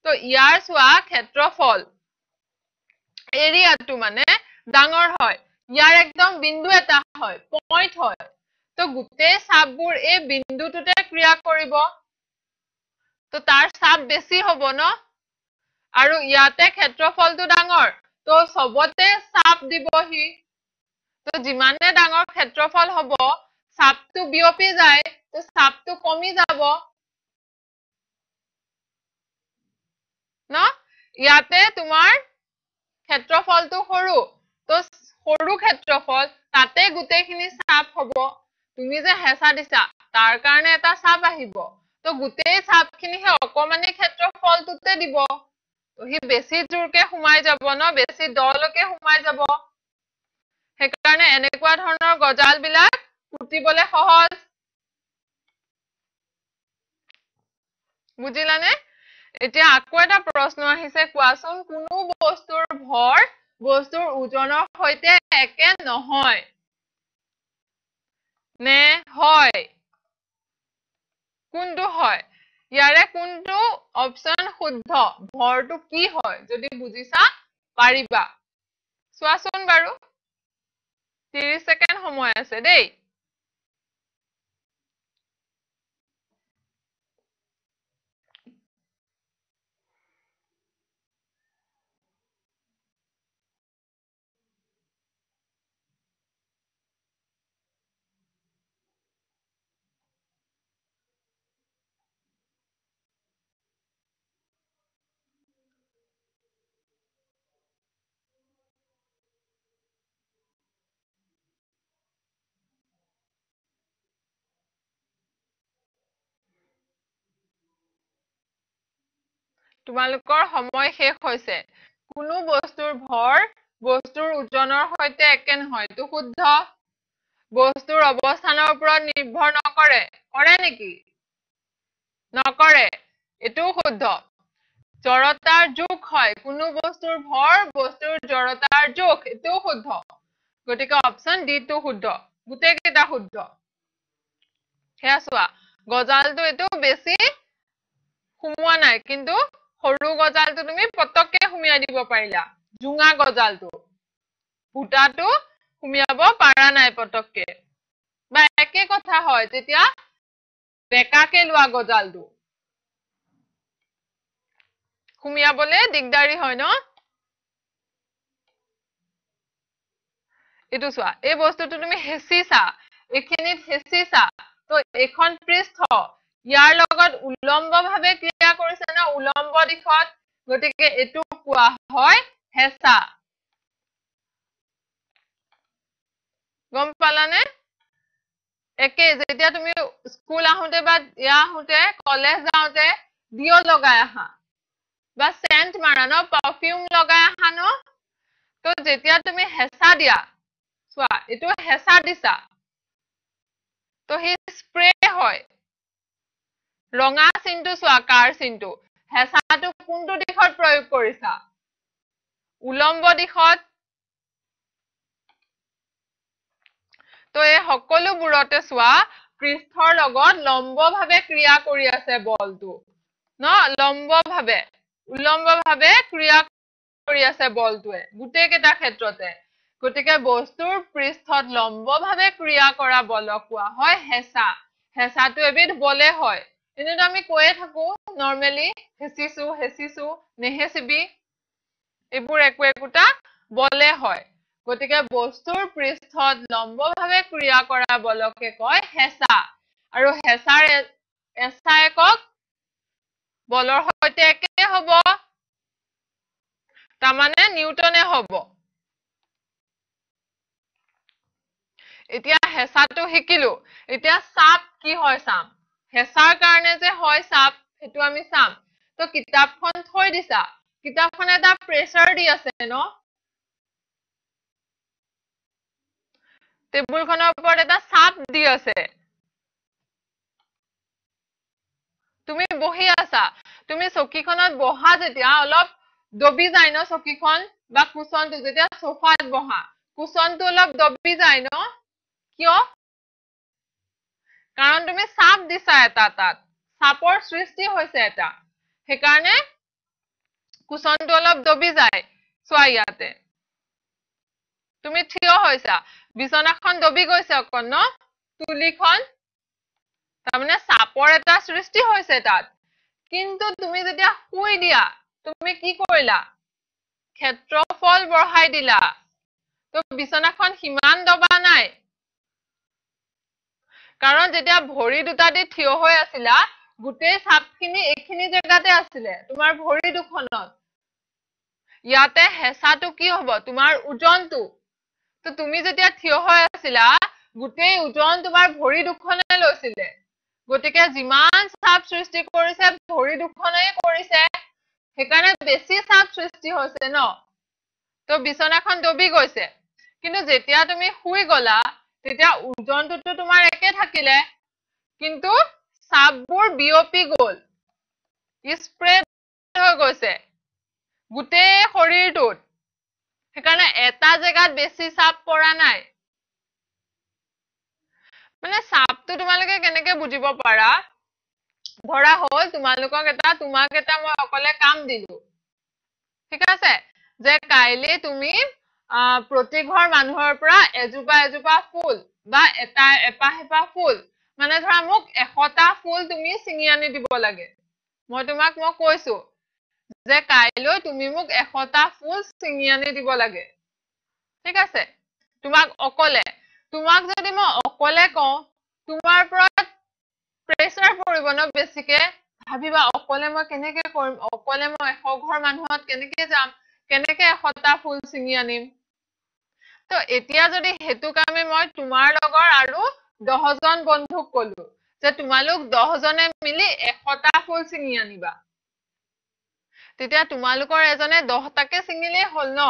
তো ইয়াৰ চোৱা ক্ষেত্ৰফল এৰিয়াটো মানে ডাঙৰ হয় ইয়াৰ একদম বিন্দু এটা হয় পইণ্ট হয় তো গোটেই চাপবোৰ এই বিন্দুটোতে ক্ৰিয়া কৰিব তো তাৰ চাপ বেছি হ'ব ন আৰু ইয়াতে ক্ষেত্ৰফলটো ডাঙৰ তো সবতে চাপ দিবহি তো যিমানে ডাঙৰ ক্ষেত্ৰফল হ'ব চাপটো বিয়পি যায় তো চাপটো কমি যাব ন ইয়াতে তোমাৰ ক্ষেত্ৰফলটো সৰু তো সৰু ক্ষেত্ৰফল তাতে গোটেইখিনি চাপ হ'ব তুমি যে হেঁচা দিছা তাৰ কাৰণে এটা চাপ আহিব তো গোটেই চাপখিনি হে অকমানি ক্ষেত্ৰফলটোতে দিব তো হি বেছি জোৰকে সোমাই যাব ন বেছি দলকে সোমাই যাব সেইকাৰণে এনেকুৱা ধৰণৰ গজাল বিলাক পুতিবলে সহজ বুজিলানে এতিয়া আকৌ এটা প্ৰশ্ন আহিছে কোৱাচোন কোনো বস্তুৰ ভৰ বস্তুৰ ওজনৰ সৈতে একে নহয় নে হয় কোনটো হয় ইয়াৰে কোনটো অপচন শুদ্ধ ভৰটো কি হয় যদি বুজিছা পাৰিবা চোৱাচোন বাৰু 30 সেকেন্ড সময় আছে দেই তোমালোকৰ সময় শেষ হৈছে কোনো বস্তুৰ ভৰ বস্তুৰ ওজনৰ সৈতে একে নহয় তো শুদ্ধ বস্তুৰ অৱস্থানৰ ওপৰত নিৰ্ভৰ নকৰে কৰে নেকি নকৰে এটো শুদ্ধ জড়তাৰ যোগ হয় কোনো বস্তুৰ ভৰ বস্তুৰ জড়তাৰ যোগ এটো শুদ্ধ গতিকে অপচন ডি টো শুদ্ধ গুটেই কেইটা শুদ্ধ হেয়া চোৱা গজালটো এটো বেছি সুমুৱা নাই কিন্তু সৰু গজালটো তুমি পটককে সুমিয়াই দিব পাৰিলা জুঙা গজালটো ভুটাটো সুমিয়াব পাৰা নাই পটককে বা একে কথা হয় যেতিয়া বেকাকে লোৱা গজালটো সুমিয়াবলে দিগদাৰি হয় ন এটো চোৱা এই বস্তুটো তুমি হেচিছা এখিনিত হেচিছা তো এখন পৃষ্ঠ ইয়াৰ লগত উলম্বভাৱে ক্ৰিয়া কৰিছে না উলম্ব দিশত গতিকে এটো কোৱা হয় হেচা গম পালানে একে যেতিয়া তুমি স্কুল আহোতে বা ইয়া আহোতে কলেজ যাওতে দিও লগাই আহা বা সেন্ট মাৰা ন পাৰফিউম লগাই আহা ন তো যেতিয়া তুমি হেচা দিয়া চোৱা এটো হেচা দিছা তো হি স্প্ৰে হয় ৰঙা চিনটো চোৱা কাৰ চিনটো হেচাটো কোনটো দিশত প্ৰয়োগ কৰিছা উলম্ব দিশত তো এই সকলো বুৰতে চোৱা পৃষ্ঠৰ লগত লম্বভাৱে ক্ৰিয়া কৰি আছে বলটো ন লম্বভাৱে উলম্বভাৱে ক্ৰিয়া কৰি আছে বলটোৱে গুটেই কেটা ক্ষেত্ৰতে গতিকে বস্তুৰ পৃষ্ঠত লম্বভাৱে ক্ৰিয়া কৰা বলক কোৱা হয় হেচা হেচাটো এবিধ বলে হয় এনেটো আমি কৈয়ে থাকো নরমালি হেচিছো নেহেচিবি এবোৰ একোটা বলে হয় গতিকে বস্তুৰ পৃষ্ঠত লম্বভাৱে ক্ৰিয়া কৰা বলকে কয় হেচা আৰু হেচাৰ এচা একক বলৰ সৈতে একে হ'ব তাৰমানে নিউটনে হ'ব এতিয়া হেচাটো শিকিলো এতিয়া চাপ কি হয় চাম হেচাৰ কাৰণে যে হয় চাপ হেতু আমি চাম তো কিতাপখন থৈ দিছা কিতাপখনে এটা প্ৰেসাৰ দি আছে ন টেবুলখনৰ ওপৰত এটা চাপ দি আছে তুমি বহি আছা তুমি চকীখনত বহা যেতিয়া অলপ দবি যায় ন চকীখন বা কুচনটো যেতিয়া সোফাত বহা কুচনটো অলপ দবি যায় ন কিয় কাৰণ তুমি চাপ দিছা এটা তাত চাপৰ সৃষ্টি হৈছে এটা সেইকাৰণে কুচনটো অলপ দবি যায় চোৱা ইয়াতে তুমি থিয় হৈছা বিছনাখন দবি গৈছে অকন ন তুলিখন তাৰমানে চাপৰ এটা সৃষ্টি হৈছে তাত কিন্তু তুমি যেতিয়া শুই দিয়া তুমি কি কৰিলা ক্ষেত্ৰফল বঢ়াই দিলা তো বিছনাখন সিমান দবা নাই কাৰণ যেতিয়া ভৰি দুটা দি থিয় হৈ আছিলা গুটেই চাপখিনি এখিনি জেগাতে আছিলে তোমাৰ ভৰি দুখনত ইয়াতে হেচাটো কি হ'ব তোমাৰ ওজনটো তো তুমি যেতিয়া থিয় হৈ আছিলা গুটেই ওজন তোমাৰ ভৰি দুখনে লৈছিলে গতিকে যিমান চাপ সৃষ্টি কৰিছে ভৰি দুখনে কৰিছে সেইকাৰণে বেছি চাপ সৃষ্টি হৈছে ন তো বিছনাখন দবি গৈছে কিন্তু যেতিয়া তুমি শুই গলা তেতিয়া ওজনটো তোমাৰ একে থাকিলে কিন্তু চাপবোৰ বিয়পি গল স্প্ৰেড হৈ গৈছে গুটেই শৰীৰটোত সেইকাৰণে এটা জেগাত বেছি চাপ পৰা নাই মানে চাপটো তোমালোকে কেনেকে বুজিব পাৰা ধৰা হল তোমাক এটা মই অকলে কাম দিলো ঠিক আছে যে কাইলে তুমি প্ৰতি ঘৰ মানুহৰ পৰা এজোপা ফুল বা এপাহ ফুল মানে ধৰা মোক 100টা ফুল তুমি ছিঙি আনি দিব লাগে মই কৈছো যে কাইলৈ তুমি মোক 100টা ফুল ছিঙি আনি দিব লাগে ঠিক আছে তোমাক যদি মই অকলে কওঁ তোমাৰ পৰা প্ৰেসাৰ পৰিব ন বেছিকে ভাবিবা অকলে মই কেনেকে কৰিম অকলে মই 100 ঘৰ মানুহত কেনেকে যাম কেনেকে 100টা ফুল ছিঙি আনিম তো এতিয়া যদি হেতু কামে মই তোমাৰ লগৰ আৰু 10 জন বন্ধুক কলো যে তোমালোক 10 জনে মিলি 100টা ফুল ছিঙি আনিবা তেতিয়া তোমালোকৰ এজনে 10টাকে ছিঙিলে হল ন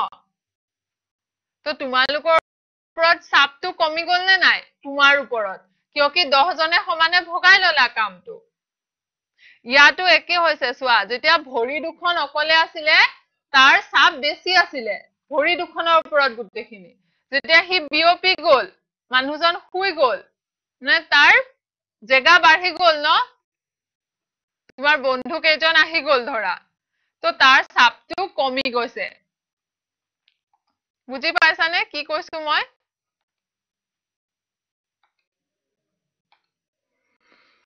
তো তোমালোকৰ ওপৰত চাপটো কমি গল নে নাই তোমাৰ ওপৰত কিয় কি 10 জনে সমানে ভগাই ললা কামটো ইয়াতো একে হৈছে চোৱা যেতিয়া ভৰি দুখন অকলে আছিলে তাৰ চাপ বেছি আছিলে ভৰি দুখনৰ ওপৰত গুটেখিনি যেতিয়া হি বিয়পি গল মানুহজন শুই গল নে তাৰ জেগা বাঢ়ি গল ন তোমাৰ বন্ধু কেইজন আহি গল ধৰা তো তাৰ চাপটো কমি গৈছে বুজি পাইছানে কি কৈছো মই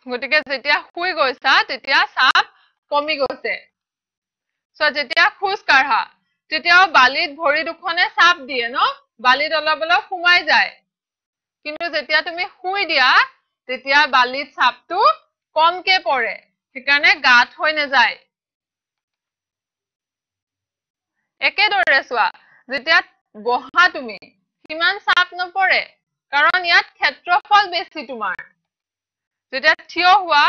গতিকে যেতিয়া শুই গৈছা তেতিয়া চাপ কমি গৈছে সো যেতিয়া খুজ কাঢ়া তেতিয়াও বালিত ভৰি দুখনে চাপ দিয়ে ন বালিত অলপ অলপ সোমাই যায় কিন্তু যেতিয়া তুমি শুই দিয়া তেতিয়া বালিত চাপটো কমকে পৰে সেইকাৰণে গাত হৈ নাযায় একেদৰে চোৱা যেতিয়া বহা তুমি কিমান চাপ নপৰে কাৰণ ইয়াত ক্ষেত্ৰফল বেছি তোমাৰ যেতিয়া থিয় হোৱা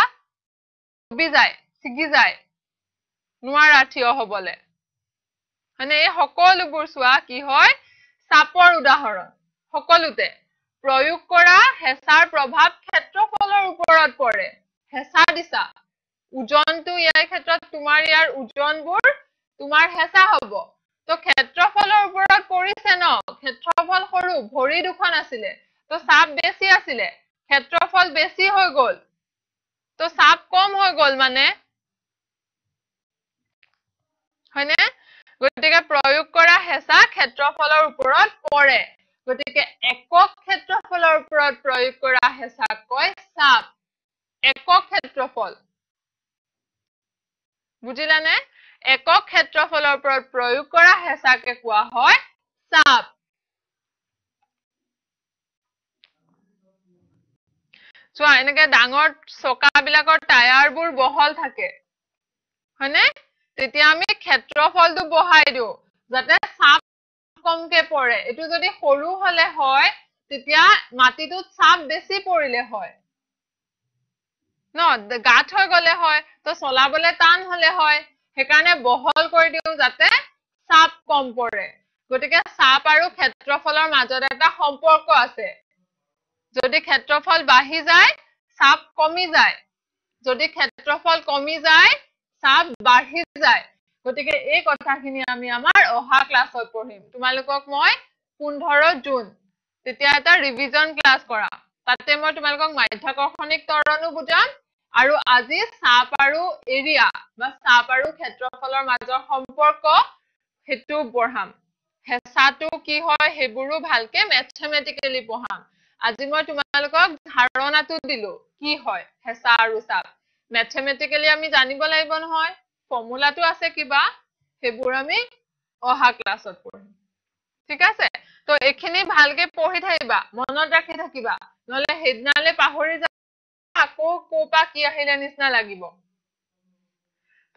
ডুবি যায় ছিগি যায় নোৱাৰা থিয় হ'বলে মানে এই সকলোবোৰ চোৱা কি হয় চাপৰ উদাহৰণ সকলোতে প্ৰয়োগ কৰা হেঁচাৰ প্ৰভাৱ ক্ষেত্ৰফলৰ ওপৰত পৰে হেঁচা দিছা ওজনটো ইয়াৰ ক্ষেত্ৰত তোমাৰ ইয়াৰ ওজনবোৰ তোমাৰ হেঁচা হ'ব তো ক্ষেত্ৰফলৰ ওপৰত পৰিছে ন ক্ষেত্ৰফল সৰু ভৰি দুখন আছিলে তো চাপ বেছি আছিলে ক্ষেত্ৰফল বেছি হৈ গ'ল তো চাপ কম হৈ গ'ল মানে হয়নে গতিকে প্ৰয়োগ কৰা হেঁচা ক্ষেত্ৰফলৰ ওপৰত পৰে গতিকে একক ক্ষেত্ৰফলৰ ওপৰত প্ৰয়োগ কৰা হেঁচাক কয় চাপ একক ক্ষেত্ৰফল বুজিলানে একক ক্ষেত্ৰফলৰ ওপৰত প্ৰয়োগ কৰা হেঁচাকে কোৱা হয় চাপ চোৱা এনেকে ডাঙৰ চকাবিলাকৰ টায়াৰবোৰ বহল থাকে হয়নে তেতিয়া আমি ক্ষেত্ৰফলটো বঢ়াই দিওঁ যাতে চাপ কমকে পৰে এটো যদি সৰু হলে হয় তেতিয়া মাটিটোত চাপ বেছি পৰিলে হয় ন গাত হৈ গলে হয় তো চলাবলে টান হলে হয় সেইকাৰণে বহল কৰি দিওঁ যাতে চাপ কম পৰে গতিকে চাপ আৰু ক্ষেত্ৰফলৰ মাজত এটা সম্পৰ্ক আছে যদি ক্ষেত্ৰফল বাঢ়ি যায় চাপ কমি যায় যদি ক্ষেত্ৰফল কমি যায় চাপ বাঢ়ি যায় গতিকে এই কথাখিনি আমি আমাৰ অহা ক্লাছত পঢ়িম তোমালোকক মই 15 জুন তেতিয়া এটা ৰিভিজন ক্লাছ কৰা তাতে মই তোমালোকক মাধ্যাকৰ্ষণিক ত্বৰণো বুজাম আৰু আজি চাপ আৰু এৰিয়া বা চাপ আৰু ক্ষেত্ৰফলৰ মাজৰ সম্পৰ্ক হেতু পঢ়াম হেঁচাটো কি হয় হেবোৰো ভালকে ম্যাথমেটিক্যালি পঢ়াম আজি মই তোমালোকক ধাৰণাটো দিলো কি হয় হেঁচা আৰু চাপ ম্যাথমেটিক্যালি আমি জানিব লাগিব নহয় ফৰ্মুলাটো আছে কিবা হেবোৰ আমি অহা ক্লাছত পঢ়িম ঠিক আছে তো এখিনি ভালকে পঢ়ি থাকিবা মনত ৰাখি থাকিবা নহলে হেদনালে পাহৰি যা আকৌ কোপা কি আহিলে নিচিনা লাগিব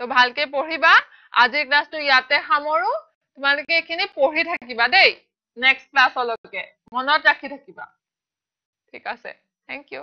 তো ভালকে পঢ়িবা আজি ক্লাছটো ইয়াতে সামৰো তোমালোকে এখিনি পঢ়ি থাকিবা দেই নেক্সট ক্লাছলৈকে মনত ৰাখি থাকিবা ঠিক আছে থ্যাংক ইউ